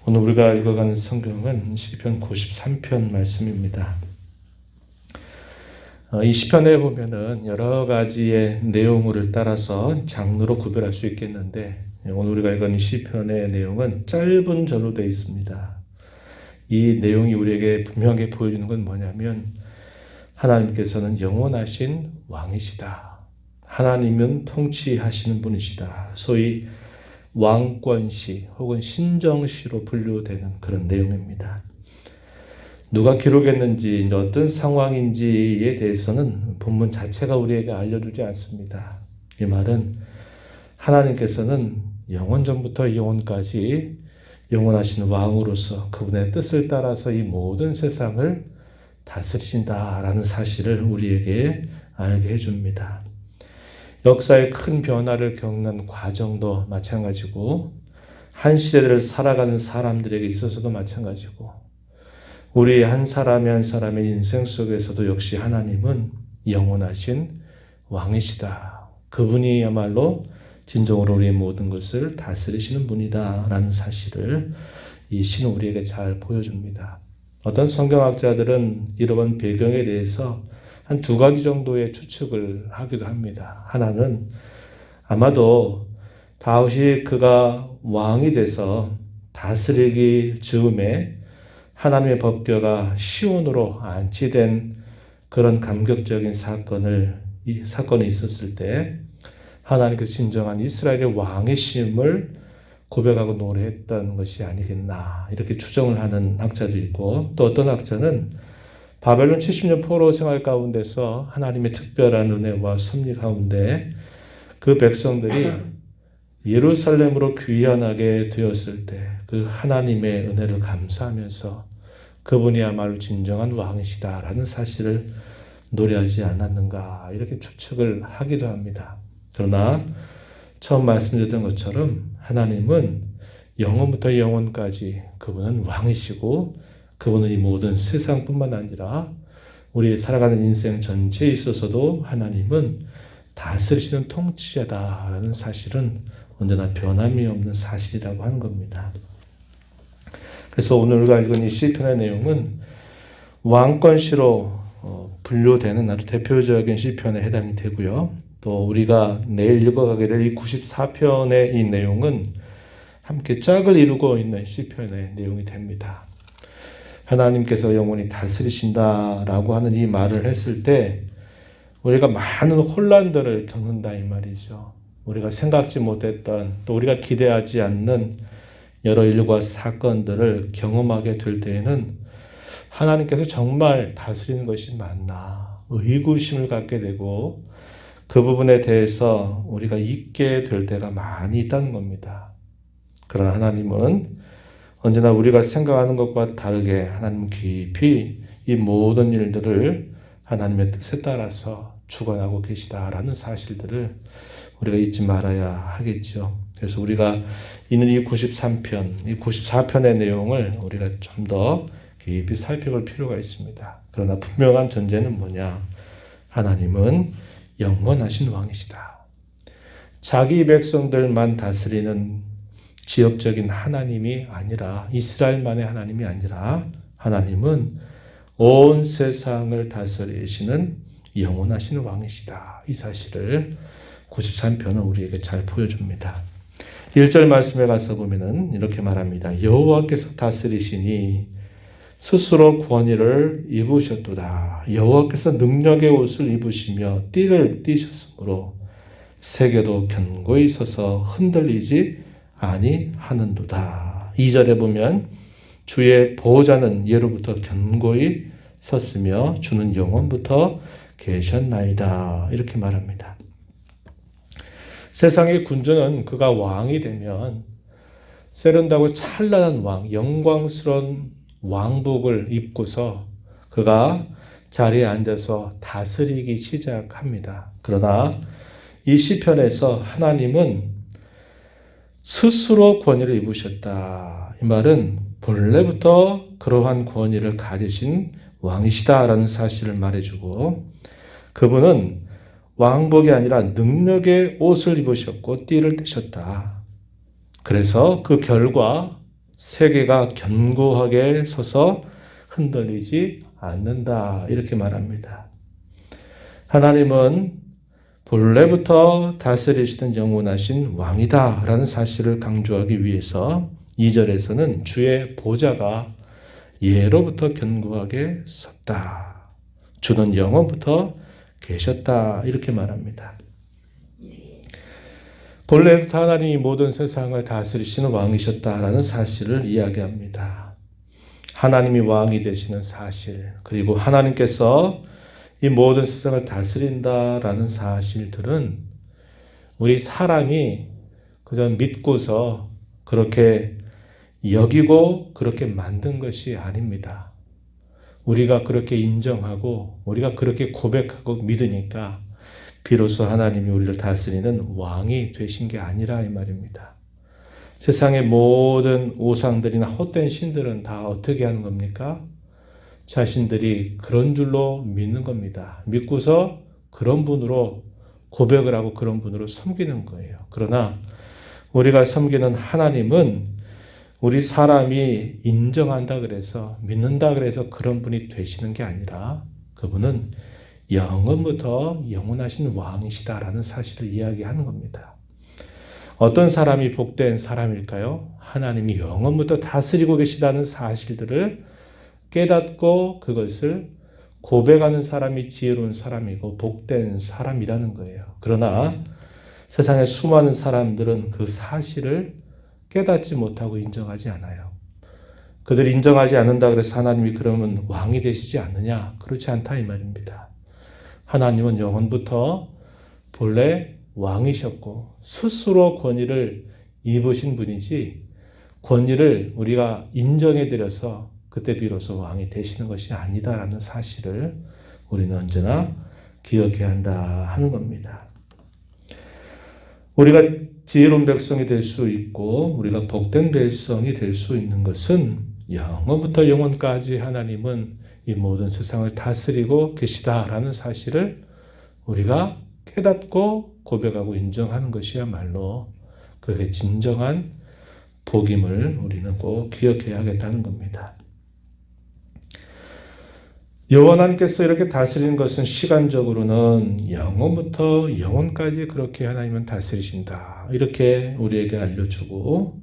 오늘 우리가 읽어가는 성경은 시편 93편 말씀입니다. 이 시편에 보면은 여러 가지의 내용을 따라서 장르로 구별할 수 있겠는데, 오늘 우리가 읽은 시편의 내용은 짧은 절로 되어 있습니다. 이 내용이 우리에게 분명하게 보여주는 건 뭐냐면, 하나님께서는 영원하신 왕이시다. 하나님은 통치하시는 분이시다. 소위 왕권시 혹은 신정시로 분류되는 그런 내용입니다. 누가 기록했는지 어떤 상황인지에 대해서는 본문 자체가 우리에게 알려주지 않습니다. 이 말은 하나님께서는 영원 전부터 영원까지 영원하신 왕으로서 그분의 뜻을 따라서 이 모든 세상을 다스리신다라는 사실을 우리에게 알게 해줍니다. 역사의 큰 변화를 겪는 과정도 마찬가지고, 한 시대를 살아가는 사람들에게 있어서도 마찬가지고, 우리 한 사람의 한 사람의 인생 속에서도 역시 하나님은 영원하신 왕이시다. 그분이야말로 진정으로 우리의 모든 것을 다스리시는 분이다라는 사실을 이 시는 우리에게 잘 보여줍니다. 어떤 성경학자들은 이러한 배경에 대해서 한 두 가지 정도의 추측을 하기도 합니다. 하나는 아마도 다윗이 그가 왕이 돼서 다스리기 즈음에 하나님의 법궤가 시온으로 안치된 그런 감격적인 사건이 있었을 때 하나님께서 진정한 이스라엘의 왕이심을 고백하고 노래했던 것이 아니겠나, 이렇게 추정을 하는 학자도 있고, 또 어떤 학자는 바벨론 70년 포로 생활 가운데서 하나님의 특별한 은혜와 섭리 가운데 그 백성들이 예루살렘으로 귀환하게 되었을 때 그 하나님의 은혜를 감사하면서 그분이야말로 진정한 왕이시다라는 사실을 노래하지 않았는가, 이렇게 추측을 하기도 합니다. 그러나 처음 말씀드렸던 것처럼 하나님은 영원부터 영원까지 그분은 왕이시고, 그분은 이 모든 세상뿐만 아니라 우리 살아가는 인생 전체에 있어서도 하나님은 다스리시는 통치자다라는 사실은 언제나 변함이 없는 사실이라고 하는 겁니다. 그래서 오늘 우리가 읽은 이 시편의 내용은 왕권시로 분류되는 아주 대표적인 시편에 해당이 되고요. 또 우리가 내일 읽어가게 될 이 94편의 이 내용은 함께 짝을 이루고 있는 시편의 내용이 됩니다. 하나님께서 영원히 다스리신다라고 하는 이 말을 했을 때 우리가 많은 혼란들을 겪는다 이 말이죠. 우리가 생각지 못했던, 또 우리가 기대하지 않는 여러 일과 사건들을 경험하게 될 때에는 하나님께서 정말 다스리는 것이 맞나 의구심을 갖게 되고, 그 부분에 대해서 우리가 잊게 될 때가 많이 있다는 겁니다. 그러나 하나님은 언제나 우리가 생각하는 것과 다르게 하나님은 깊이 이 모든 일들을 하나님의 뜻에 따라서 주관하고 계시다라는 사실들을 우리가 잊지 말아야 하겠죠. 그래서 우리가 있는 이 93편, 이 94편의 내용을 우리가 좀 더 깊이 살펴볼 필요가 있습니다. 그러나 분명한 전제는 뭐냐? 하나님은 영원하신 왕이시다. 자기 백성들만 다스리는 지역적인 하나님이 아니라, 이스라엘만의 하나님이 아니라 하나님은 온 세상을 다스리시는 영원하신 왕이시다. 이 사실을 93편은 우리에게 잘 보여줍니다. 1절 말씀에 가서 보면은 이렇게 말합니다. 여호와께서 다스리시니 스스로 권위를 입으셨도다. 여호와께서 능력의 옷을 입으시며 띠를 띠셨으므로 세계도 견고히 서서 흔들리지 아니하는도다. 2절에 보면 주의 보호자는 예로부터 견고히 섰으며 주는 영원부터 계셨나이다. 이렇게 말합니다. 세상의 군주는 그가 왕이 되면 세련되고 찬란한 왕, 영광스러운 왕복을 입고서 그가 자리에 앉아서 다스리기 시작합니다. 그러나 이 시편에서 하나님은 스스로 권위를 입으셨다. 이 말은 본래부터 그러한 권위를 가지신 왕이시다라는 사실을 말해주고, 그분은 왕복이 아니라 능력의 옷을 입으셨고 띠를 떼셨다. 그래서 그 결과 세계가 견고하게 서서 흔들리지 않는다. 이렇게 말합니다. 하나님은 본래부터 다스리시던 영원하신 왕이다 라는 사실을 강조하기 위해서 2절에서는 주의 보좌가 예로부터 견고하게 섰다. 주는 영원부터 계셨다. 이렇게 말합니다. 본래부터 하나님이 모든 세상을 다스리시는 왕이셨다라는 사실을 이야기합니다. 하나님이 왕이 되시는 사실, 그리고 하나님께서 이 모든 세상을 다스린다라는 사실들은 우리 사람이 그저 믿고서 그렇게 여기고 그렇게 만든 것이 아닙니다. 우리가 그렇게 인정하고 우리가 그렇게 고백하고 믿으니까 비로소 하나님이 우리를 다스리는 왕이 되신 게 아니라 이 말입니다. 세상의 모든 우상들이나 헛된 신들은 다 어떻게 하는 겁니까? 자신들이 그런 줄로 믿는 겁니다. 믿고서 그런 분으로 고백을 하고 그런 분으로 섬기는 거예요. 그러나 우리가 섬기는 하나님은 우리 사람이 인정한다 그래서 믿는다 그래서 그런 분이 되시는 게 아니라 그분은 영원부터 영원하신 왕이시다라는 사실을 이야기하는 겁니다. 어떤 사람이 복된 사람일까요? 하나님이 영원부터 다스리고 계시다는 사실들을 깨닫고 그것을 고백하는 사람이 지혜로운 사람이고 복된 사람이라는 거예요. 그러나 세상의 수많은 사람들은 그 사실을 깨닫지 못하고 인정하지 않아요. 그들이 인정하지 않는다 그래서 하나님이 그러면 왕이 되시지 않느냐? 그렇지 않다 이 말입니다. 하나님은 영원부터 본래 왕이셨고 스스로 권위를 입으신 분이지 권위를 우리가 인정해드려서 그때 비로소 왕이 되시는 것이 아니다라는 사실을 우리는 언제나 기억해야 한다 하는 겁니다. 우리가 지혜로운 백성이 될 수 있고 우리가 복된 백성이 될 수 있는 것은 영원부터 영원까지 하나님은 이 모든 세상을 다스리고 계시다라는 사실을 우리가 깨닫고 고백하고 인정하는 것이야말로 그게 진정한 복임을 우리는 꼭 기억해야겠다는 겁니다. 여호와 하나님께서 이렇게 다스리는 것은 시간적으로는 영원부터 영원까지 그렇게 하나님은 다스리신다. 이렇게 우리에게 알려주고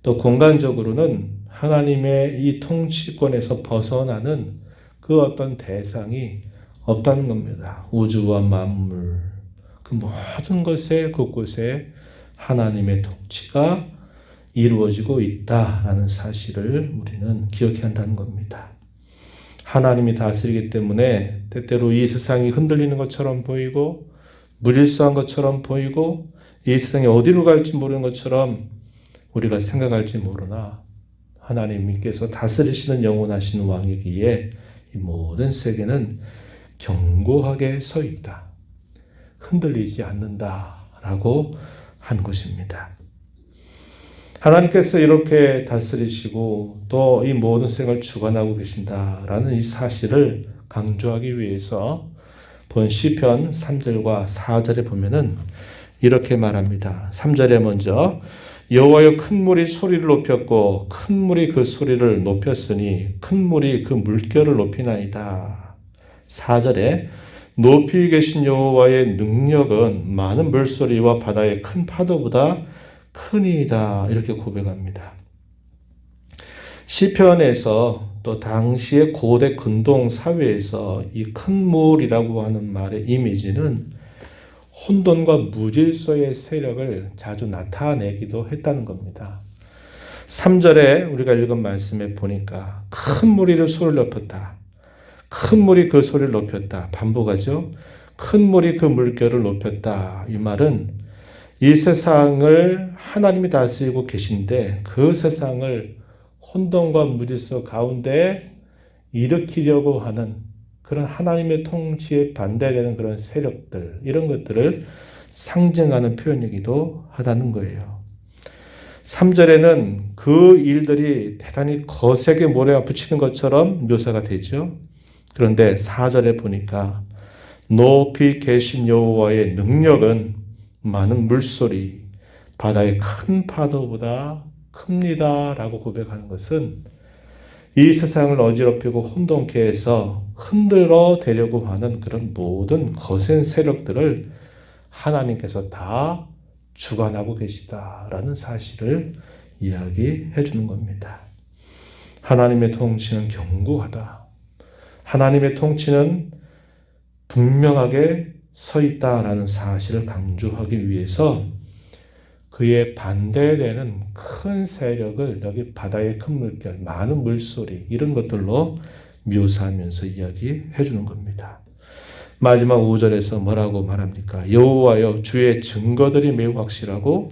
또 공간적으로는 하나님의 이 통치권에서 벗어나는 그 어떤 대상이 없다는 겁니다. 우주와 만물, 그 모든 것에 곳곳에 하나님의 통치가 이루어지고 있다라는 사실을 우리는 기억해야 한다는 겁니다. 하나님이 다스리기 때문에 때때로 이 세상이 흔들리는 것처럼 보이고 무질서한 것처럼 보이고 이 세상이 어디로 갈지 모르는 것처럼 우리가 생각할지 모르나 하나님께서 다스리시는 영원하신 왕이기에 이 모든 세계는 견고하게 서 있다. 흔들리지 않는다라고 한 것입니다. 하나님께서 이렇게 다스리시고 또 이 모든 세상을 주관하고 계신다라는 이 사실을 강조하기 위해서 본 시편 3절과 4절에 보면은 이렇게 말합니다. 3절에 먼저 여호와여 큰 물이 소리를 높였고 큰 물이 그 소리를 높였으니 큰 물이 그 물결을 높이나이다. 4절에 높이 계신 여호와의 능력은 많은 물소리와 바다의 큰 파도보다 크니이다. 이렇게 고백합니다. 시편에서 또 당시의 고대 근동 사회에서 이 큰 물이라고 하는 말의 이미지는 혼돈과 무질서의 세력을 자주 나타내기도 했다는 겁니다. 3절에 우리가 읽은 말씀에 보니까 큰 무리를 소리를 높였다. 큰 물이 그 소리를 높였다. 반복하죠. 큰 물이 그 물결을 높였다. 이 말은 이 세상을 하나님이 다스리고 계신데 그 세상을 혼돈과 무질서 가운데 일으키려고 하는 그런 하나님의 통치에 반대되는 그런 세력들 이런 것들을 상징하는 표현이기도 하다는 거예요. 3절에는 그 일들이 대단히 거세게 몰아붙이는 것처럼 묘사가 되죠. 그런데 4절에 보니까 높이 계신 여호와의 능력은 많은 물소리, 바다의 큰 파도보다 큽니다 라고 고백하는 것은 이 세상을 어지럽히고 혼돈케 해서 흔들어 대려고 하는 그런 모든 거센 세력들을 하나님께서 다 주관하고 계시다라는 사실을 이야기해 주는 겁니다. 하나님의 통치는 견고하다. 하나님의 통치는 분명하게 서 있다라는 사실을 강조하기 위해서 그에 반대되는 큰 세력을 여기 바다의 큰 물결, 많은 물소리 이런 것들로 묘사하면서 이야기해 주는 겁니다. 마지막 5절에서 뭐라고 말합니까? 여호와여 주의 증거들이 매우 확실하고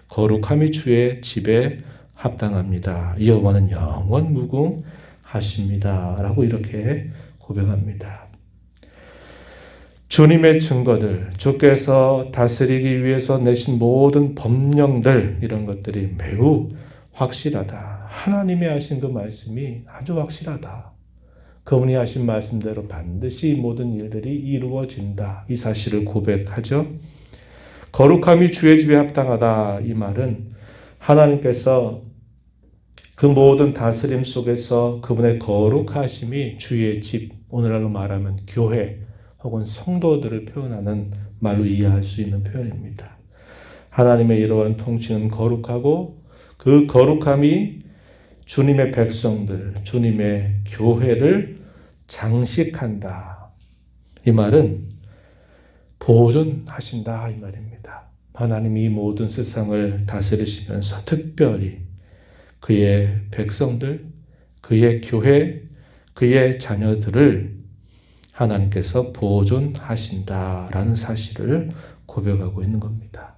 거룩함이 주의 집에 합당합니다. 여호와는 영원 무궁하십니다. 라고 이렇게 고백합니다. 주님의 증거들, 주께서 다스리기 위해서 내신 모든 법령들 이런 것들이 매우 확실하다. 하나님이 하신 그 말씀이 아주 확실하다. 그분이 하신 말씀대로 반드시 모든 일들이 이루어진다. 이 사실을 고백하죠. 거룩함이 주의 집에 합당하다. 이 말은 하나님께서 그 모든 다스림 속에서 그분의 거룩하심이 주의 집, 오늘날로 말하면 교회 혹은 성도들을 표현하는 말로 이해할 수 있는 표현입니다. 하나님의 이러한 통치는 거룩하고 그 거룩함이 주님의 백성들, 주님의 교회를 장식한다. 이 말은 보존하신다 이 말입니다. 하나님이 이 모든 세상을 다스리시면서 특별히 그의 백성들, 그의 교회, 그의 자녀들을 하나님께서 보존하신다라는 사실을 고백하고 있는 겁니다.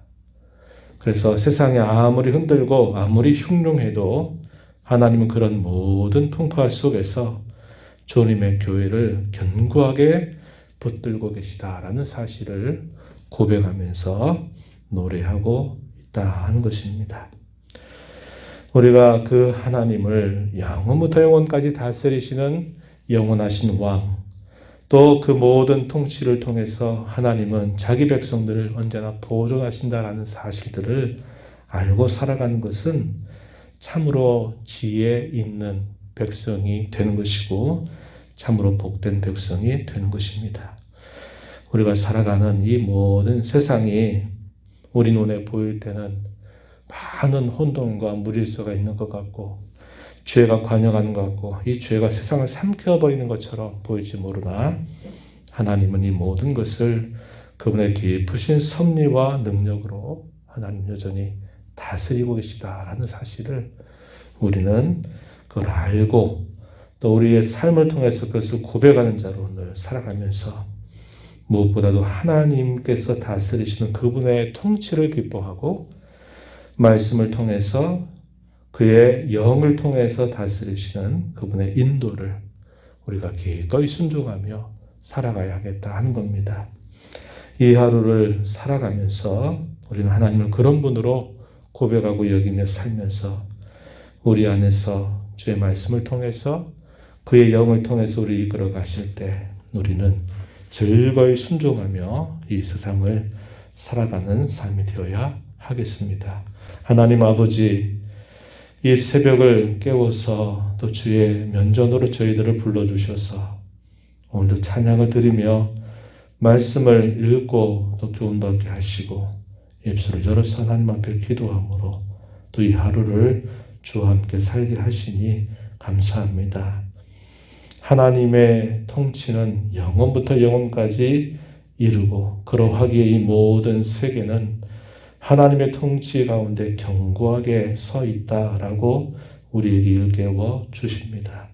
그래서 세상이 아무리 흔들고 아무리 흉흉해도 하나님은 그런 모든 풍파 속에서 주님의 교회를 견고하게 붙들고 계시다라는 사실을 고백하면서 노래하고 있다 하는 것입니다. 우리가 그 하나님을 영원부터 영원까지 다스리시는 영원하신 왕, 또 그 모든 통치를 통해서 하나님은 자기 백성들을 언제나 보존하신다라는 사실들을 알고 살아가는 것은 참으로 지혜 있는 백성이 되는 것이고 참으로 복된 백성이 되는 것입니다. 우리가 살아가는 이 모든 세상이 우리 눈에 보일 때는 많은 혼돈과 무질서가 있는 것 같고 죄가 관여하는 것 같고 이 죄가 세상을 삼켜버리는 것처럼 보일지 모르나 하나님은 이 모든 것을 그분의 깊으신 섭리와 능력으로 하나님 여전히 다스리고 계시다라는 사실을 우리는 그걸 알고 또 우리의 삶을 통해서 그것을 고백하는 자로 오늘 살아가면서 무엇보다도 하나님께서 다스리시는 그분의 통치를 기뻐하고 말씀을 통해서 그의 영을 통해서 다스리시는 그분의 인도를 우리가 기꺼이 순종하며 살아가야 하겠다 하는 겁니다. 이 하루를 살아가면서 우리는 하나님을 그런 분으로 고백하고 여기며 살면서 우리 안에서 주의 말씀을 통해서 그의 영을 통해서 우리 이끌어 가실 때 우리는 즐거이 순종하며 이 세상을 살아가는 삶이 되어야 하겠습니다. 하나님 아버지, 이 새벽을 깨워서 또 주의 면전으로 저희들을 불러주셔서 오늘도 찬양을 드리며 말씀을 읽고 또 교훈받게 하시고 입술을 열어서 하나님 앞에 기도함으로 또 이 하루를 주와 함께 살게 하시니 감사합니다. 하나님의 통치는 영원부터 영원까지 이루고 그러하기에 이 모든 세계는 하나님의 통치 가운데 견고하게 서 있다라고 우리에게 일깨워 주십니다.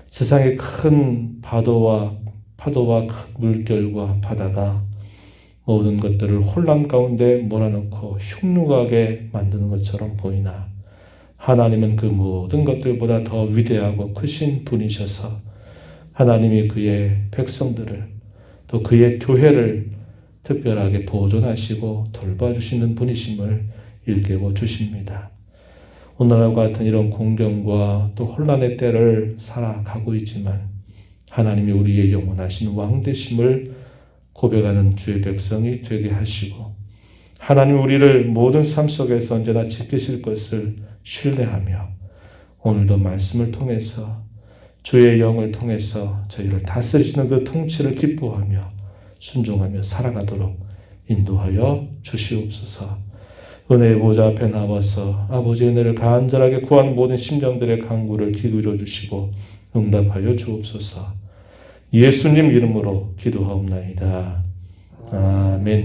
세상의 큰 파도와 큰 물결과 바다가 모든 것들을 혼란 가운데 몰아넣고 흉흉하게 만드는 것처럼 보이나 하나님은 그 모든 것들보다 더 위대하고 크신 분이셔서 하나님이 그의 백성들을 또 그의 교회를 특별하게 보존하시고 돌봐주시는 분이심을 일깨워 주십니다. 오늘과 같은 이런 공경과 또 혼란의 때를 살아가고 있지만 하나님이 우리의 영원하신 왕 되심을 고백하는 주의 백성이 되게 하시고 하나님 우리를 모든 삶 속에서 언제나 지키실 것을 신뢰하며 오늘도 말씀을 통해서 주의 영을 통해서 저희를 다스리시는 그 통치를 기뻐하며 순종하며 살아가도록 인도하여 주시옵소서. 은혜의 보좌 앞에 나와서 아버지의 은혜를 간절하게 구한 모든 심령들의 간구를 기울여 주시고 응답하여 주옵소서. 예수님 이름으로 기도하옵나이다. 아멘.